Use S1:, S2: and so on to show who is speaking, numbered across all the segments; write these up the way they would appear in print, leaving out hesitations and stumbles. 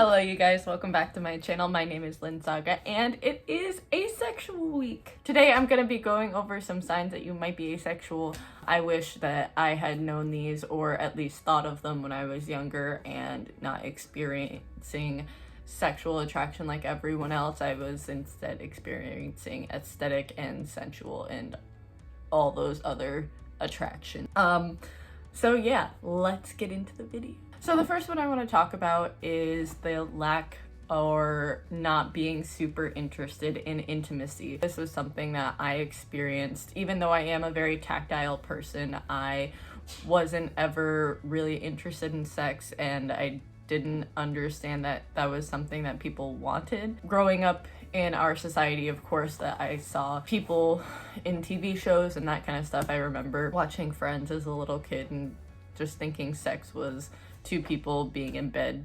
S1: Hello you guys, welcome back to my channel. My name is Lynn Saga and it is Asexual Week. Today I'm going to be going over some signs that you might be asexual. I wish that I had known these or at least thought of them when I was younger and not experiencing sexual attraction like everyone else. I was instead experiencing aesthetic and sensual and all those other attractions. So yeah, let's get into the video. So the first one I want to talk about is the lack or not being super interested in intimacy. This was something that I experienced. Even though I am a very tactile person, I wasn't ever really interested in sex, and I didn't understand that that was something that people wanted. Growing up in our society, of course, that I saw people in TV shows and that kind of stuff. I remember watching Friends as a little kid and just thinking sex was two people being in bed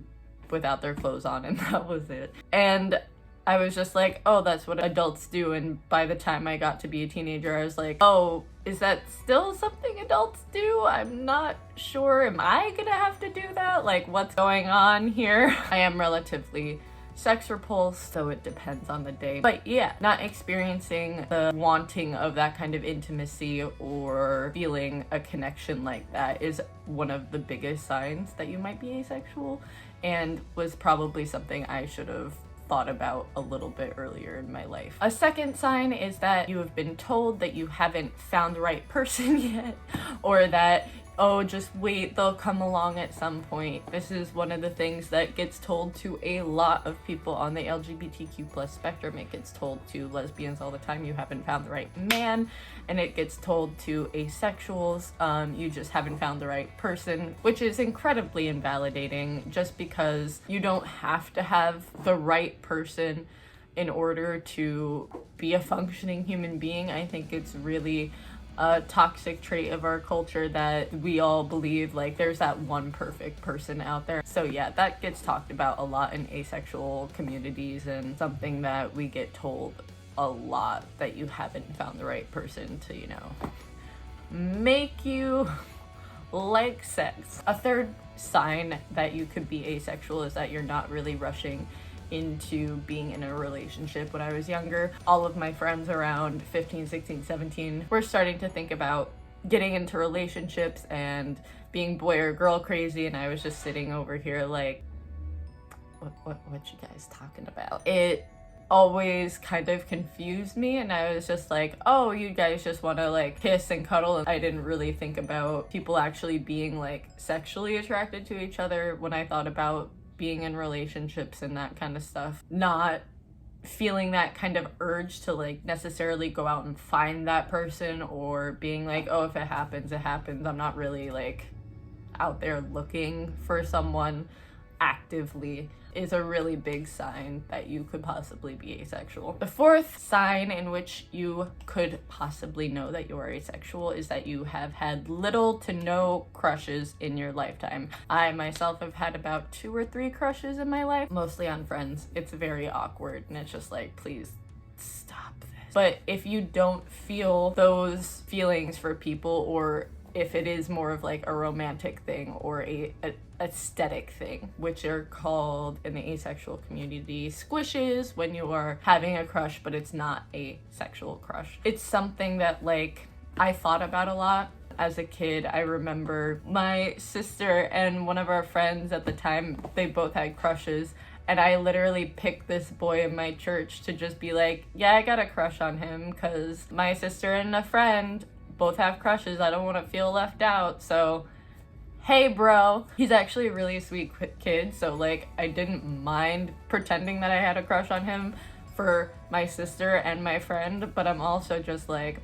S1: without their clothes on, and that was it. And I was just like, oh, that's what adults do. And by the time I got to be a teenager, I was like, oh, is that still something adults do? I'm not sure. Am I gonna have to do that? Like, what's going on here? I am relatively sex repulsed, so it depends on the day. But yeah, not experiencing the wanting of that kind of intimacy or feeling a connection like that is one of the biggest signs that you might be asexual, and was probably something I should have thought about a little bit earlier in my life. A second sign is that you have been told that you haven't found the right person yet, or that, oh, just wait, they'll come along at some point. This is one of the things that gets told to a lot of people on the LGBTQ plus spectrum. It gets told to lesbians all the time, you haven't found the right man, and it gets told to asexuals, you just haven't found the right person, which is incredibly invalidating, just because you don't have to have the right person in order to be a functioning human being. I think it's really a toxic trait of our culture that we all believe like there's that one perfect person out there. So yeah, that gets talked about a lot in asexual communities, and something that we get told a lot, that you haven't found the right person to, you know, make you like sex. A third sign that you could be asexual is that you're not really rushing into being in a relationship. When I was younger, all of my friends around 15, 16, 17 were starting to think about getting into relationships and being boy or girl crazy, and I was just sitting over here like, what you guys talking about? It always kind of confused me, and I was just like, oh, you guys just want to like kiss and cuddle, and I didn't really think about people actually being like sexually attracted to each other when I thought about being in relationships and that kind of stuff. Not feeling that kind of urge to like necessarily go out and find that person, or being like, oh, if it happens, it happens. I'm not really like out there looking for someone actively, is a really big sign that you could possibly be asexual. The fourth sign in which you could possibly know that you are asexual is that you have had little to no crushes in your lifetime. I myself have had about 2 or 3 crushes in my life, mostly on friends. It's very awkward, and it's just like, please stop this. But if you don't feel those feelings for people, or if it is more of like a romantic thing or a aesthetic thing, which are called in the asexual community squishes, when you are having a crush but it's not a sexual crush. It's something that like I thought about a lot as a kid. I remember my sister and one of our friends at the time, they both had crushes, and I literally picked this boy in my church to just be like, yeah, I got a crush on him because my sister and a friend both have crushes. I don't want to feel left out, so hey bro. He's actually a really sweet kid, so like I didn't mind pretending that I had a crush on him for my sister and my friend, but I'm also just like,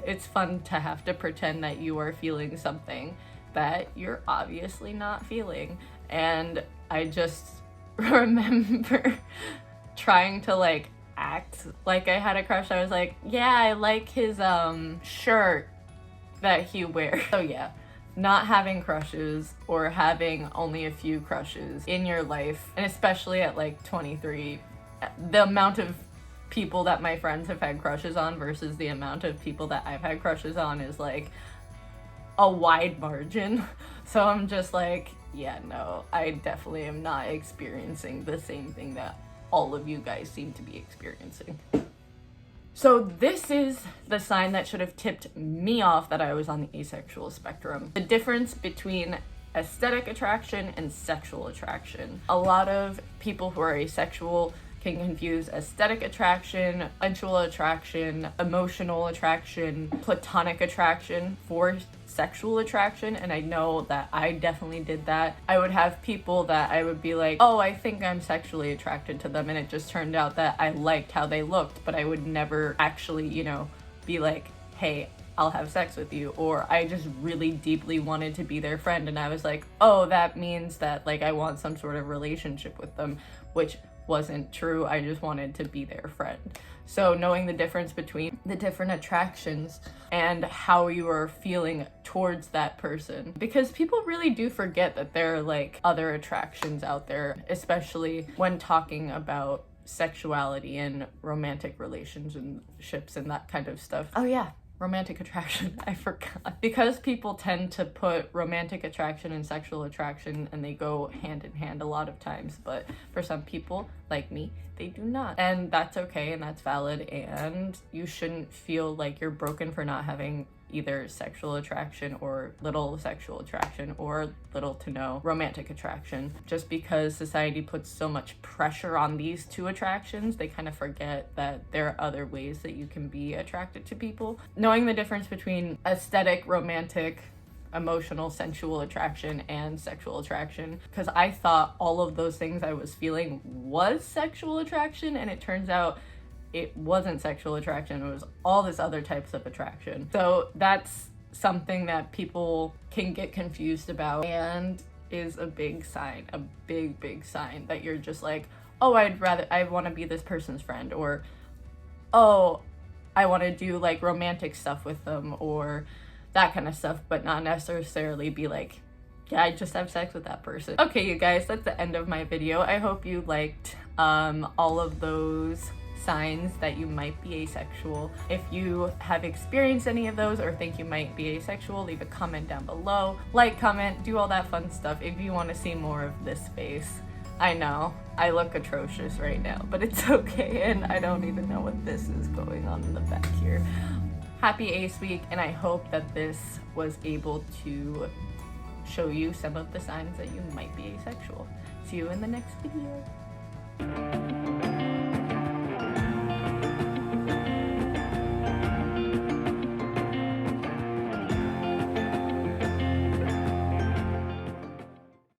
S1: it's fun to have to pretend that you are feeling something that you're obviously not feeling. And I just remember trying to like act like I had a crush. I was like, yeah, I like his shirt that he wears. So yeah, not having crushes, or having only a few crushes in your life, and especially at like 23, the amount of people that my friends have had crushes on versus the amount of people that I've had crushes on is like a wide margin. So I'm just like, yeah, no, I definitely am not experiencing the same thing that all of you guys seem to be experiencing. So this is the sign that should have tipped me off that I was on the asexual spectrum. The difference between aesthetic attraction and sexual attraction. A lot of people who are asexual can confuse aesthetic attraction, sensual attraction, emotional attraction, platonic attraction for sexual attraction, and I know that I definitely did that. I would have people that I would be like, oh, I think I'm sexually attracted to them, and it just turned out that I liked how they looked, but I would never actually, you know, be like, hey, I'll have sex with you. Or I just really deeply wanted to be their friend, and I was like, oh, that means that like I want some sort of relationship with them, which wasn't true. I just wanted to be their friend. So knowing the difference between the different attractions and how you are feeling towards that person, because people really do forget that there are like other attractions out there, especially when talking about sexuality and romantic relationships and that kind of stuff. Oh yeah, romantic attraction, I forgot. Because people tend to put romantic attraction and sexual attraction and they go hand in hand a lot of times, but for some people, like me, they do not. And that's okay and that's valid, and you shouldn't feel like you're broken for not having either sexual attraction or little sexual attraction or little to no romantic attraction. Just because society puts so much pressure on these two attractions, they kind of forget that there are other ways that you can be attracted to people. Knowing the difference between aesthetic, romantic, emotional, sensual attraction and sexual attraction, because I thought all of those things I was feeling was sexual attraction, and it turns out it wasn't sexual attraction, it was all this other types of attraction. So that's something that people can get confused about, and is a big sign, a big sign that you're just like, oh, I want to be this person's friend, or oh, I want to do like romantic stuff with them, or that kind of stuff, but not necessarily be like, yeah, I just have sex with that person. Okay, you guys, that's the end of my video. I hope you liked all of those signs that you might be asexual. If you have experienced any of those or think you might be asexual, leave a comment down below. Like, comment, do all that fun stuff if you want to see more of this face. I know, I look atrocious right now, but it's okay, and I don't even know what this is going on in the back here. Happy Ace Week, and I hope that this was able to show you some of the signs that you might be asexual. See you in the next video.